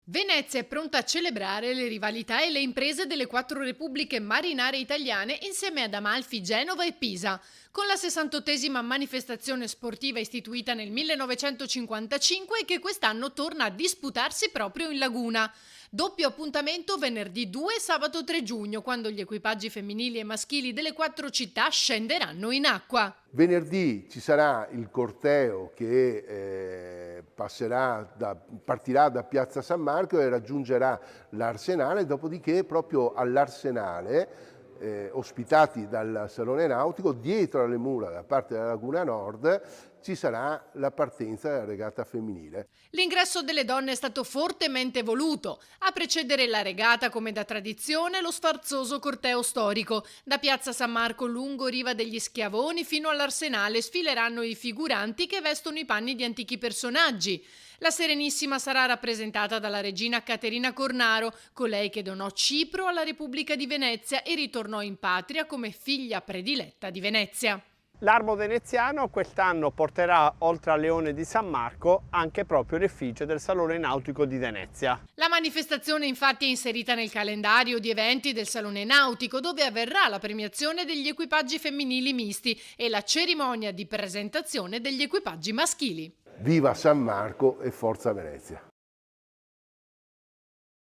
Venezia è pronta a celebrare le rivalità e le imprese delle quattro repubbliche marinare italiane insieme ad Amalfi, Genova e Pisa. Con la 68esima manifestazione sportiva istituita nel 1955 e che quest'anno torna a disputarsi proprio in laguna. Doppio appuntamento venerdì 2 e sabato 3 giugno, quando gli equipaggi femminili e maschili delle quattro città scenderanno in acqua. Venerdì ci sarà il corteo che partirà da Piazza San Marco e raggiungerà l'Arsenale, dopodiché proprio all'Arsenale, ospitati dal Salone Nautico, dietro alle mura da parte della Laguna Nord, ci sarà la partenza della regata femminile. L'ingresso delle donne è stato fortemente voluto. A precedere la regata, come da tradizione, lo sfarzoso corteo storico. Da Piazza San Marco lungo Riva degli Schiavoni fino all'Arsenale sfileranno i figuranti che vestono i panni di antichi personaggi. La Serenissima sarà rappresentata dalla regina Caterina Cornaro, colei che donò Cipro alla Repubblica di Venezia e ritornò in patria come figlia prediletta di Venezia. L'Armo veneziano quest'anno porterà, oltre al Leone di San Marco, anche proprio l'effigie del Salone Nautico di Venezia. La manifestazione infatti è inserita nel calendario di eventi del Salone Nautico, dove avverrà la premiazione degli equipaggi femminili misti e la cerimonia di presentazione degli equipaggi maschili. Viva San Marco e Forza Venezia!